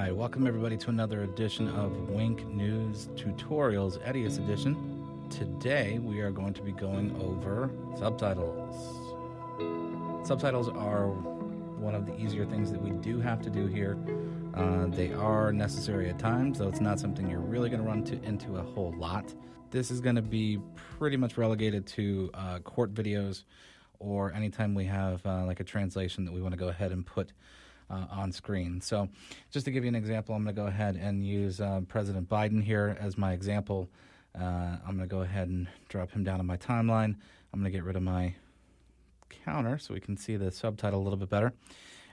Alright, welcome everybody to another edition of Wink News Tutorials, Edius edition. Today we are going to be going over subtitles. Subtitles are one of the easier things that we do have to do here. They are necessary at times, though it's not something you're really going to run into a whole lot. This is going to be pretty much relegated to court videos or anytime we have like a translation that we want to go ahead and put on screen. So just to give you an example, I'm going to go ahead and use President Biden here as my example. I'm going to go ahead and drop him down on my timeline. I'm going to get rid of my counter so we can see the subtitle a little bit better.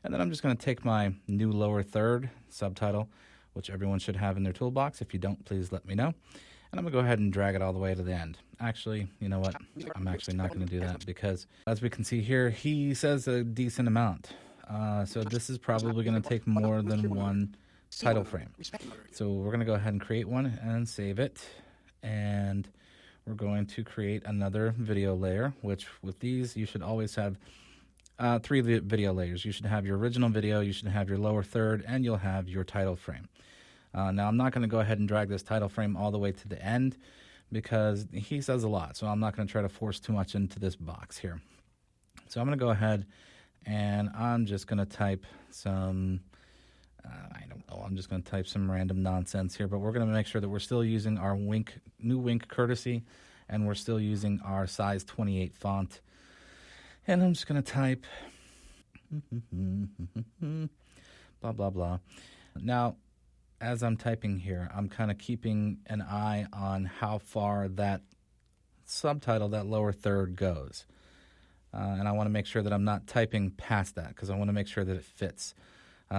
And then I'm just going to take my new lower third subtitle, which everyone should have in their toolbox. If you don't, please let me know. And I'm going to go ahead and drag it all the way to the end. Actually, you know what? I'm actually not going to do that because, as we can see here, he says a decent amount. So this is probably going to take more than one title frame. So we're going to go ahead and create one and save it. And we're going to create another video layer, which with these, you should always have three video layers. You should have your original video, you should have your lower third, and you'll have your title frame. Now, I'm not going to go ahead and drag this title frame all the way to the end because he says a lot. So I'm not going to try to force too much into this box here. So I'm going to go ahead and I'm just going to type some, I don't know, I'm just going to type some random nonsense here, but we're going to make sure that we're still using our new Wink courtesy, and we're still using our size 28 font. And I'm just going to type blah, blah, blah. Now, as I'm typing here, I'm kind of keeping an eye on how far that subtitle, that lower third, goes. And I want to make sure that I'm not typing past that because I want to make sure that it fits.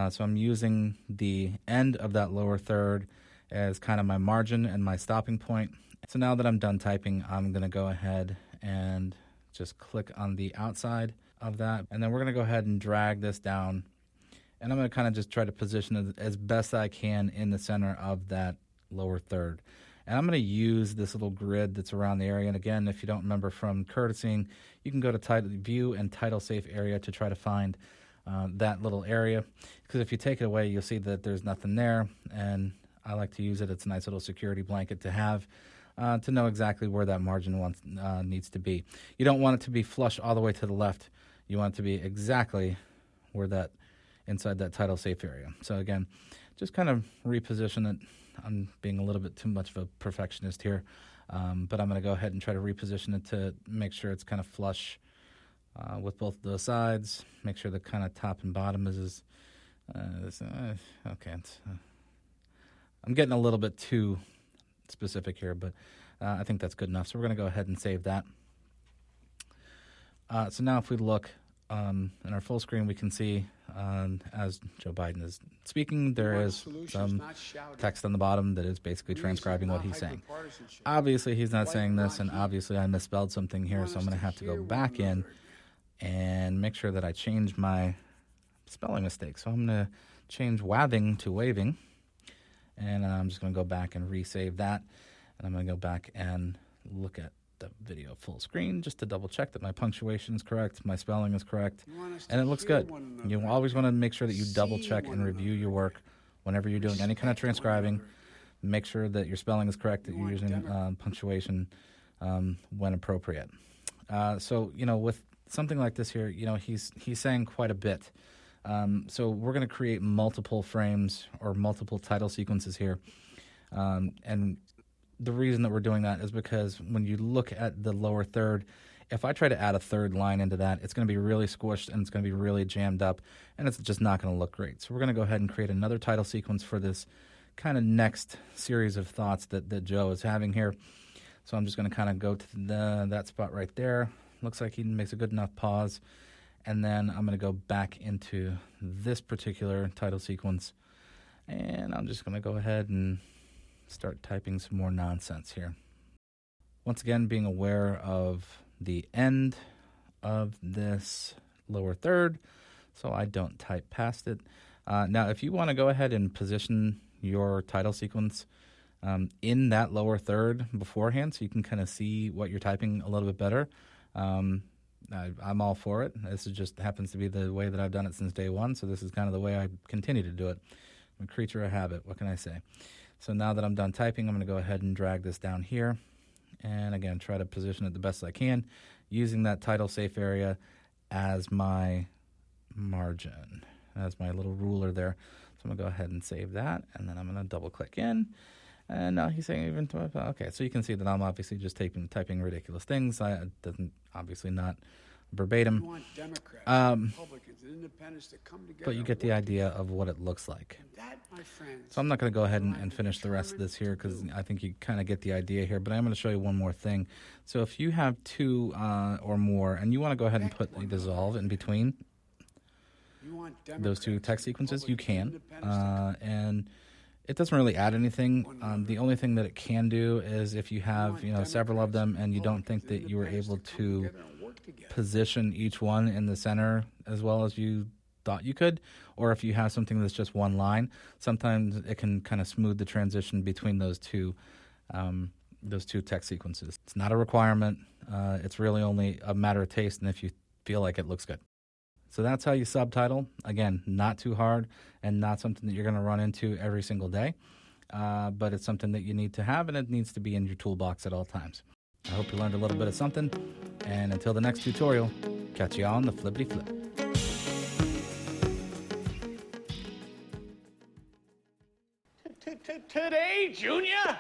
So I'm using the end of that lower third as kind of my margin and my stopping point. So now that I'm done typing, I'm going to go ahead and just click on the outside of that. And then we're going to go ahead and drag this down. And I'm going to kind of just try to position it as best I can in the center of that lower third. And I'm going to use this little grid that's around the area. And again, if you don't remember from courtesying, you can go to View and Title Safe Area to try to find that little area. Because if you take it away, you'll see that there's nothing there. And I like to use it. It's a nice little security blanket to have to know exactly where that margin needs to be. You don't want it to be flush all the way to the left. You want it to be exactly where that inside that title safe area. So again, just kind of reposition it. I'm being a little bit too much of a perfectionist here, but I'm going to go ahead and try to reposition it to make sure it's kind of flush with both of those sides. Make sure the kind of top and bottom is okay. I'm getting a little bit too specific here, but I think that's good enough. So we're going to go ahead and save that. So now if we look in our full screen, we can see as Joe Biden is speaking, there is some text on the bottom that is basically transcribing what he's saying. Obviously, he's not saying this, and obviously I misspelled something here, so I'm going to have to go back in and make sure that I change my spelling mistake. So I'm going to change wabbing to waving, and I'm just going to go back and resave that, and I'm going to go back and look at the video full screen just to double check that my punctuation is correct, my spelling is correct, and it looks good. You always want to make sure that you double check and review your work whenever you're doing any kind of transcribing. Make sure that your spelling is correct, that you're using punctuation when appropriate. So, you know, with something like this here, you know, he's saying quite a bit. So we're going to create multiple frames or multiple title sequences here, and the reason that we're doing that is because when you look at the lower third, if I try to add a third line into that, it's going to be really squished and it's going to be really jammed up, and it's just not going to look great. So we're going to go ahead and create another title sequence for this kind of next series of thoughts that Joe is having here. So I'm just going to kind of go to that spot right there. Looks like he makes a good enough pause. And then I'm going to go back into this particular title sequence, and I'm just going to go ahead and start typing some more nonsense here. Once again, being aware of the end of this lower third so I don't type past it. Now, if you want to go ahead and position your title sequence in that lower third beforehand so you can kind of see what you're typing a little bit better, I'm all for it. This is just happens to be the way that I've done it since day one, so this is kind of the way I continue to do it. I'm a creature of habit. What can I say? So now that I'm done typing, I'm going to go ahead and drag this down here. And again, try to position it the best I can using that title safe area as my margin, as my little ruler there. So I'm going to go ahead and save that. And then I'm going to double click in. And now he's saying even, okay, so you can see that I'm obviously just typing ridiculous things. It doesn't, obviously not verbatim. You want Democrats, Republicans, and Independents to come together. But you get the idea of what it looks like. That, my friends, so I'm not going to go ahead and finish the rest of this here because I think you kind of get the idea here. But I'm going to show you one more thing. So if you have two or more and you want to go ahead and put the dissolve in between those two text sequences, you can. And it doesn't really add anything. The only thing that it can do is if you have several of them and you don't think that you were able to position each one in the center as well as you thought you could, or if you have something that's just one line, sometimes it can kind of smooth the transition between those two text sequences. It's not a requirement. It's really only a matter of taste and if you feel like it looks good. So that's how you subtitle. Again, not too hard and not something that you're going to run into every single day, but it's something that you need to have and it needs to be in your toolbox at all times. I hope you learned a little bit of something, and until the next tutorial, catch you on the flippity flip. Today, Junior?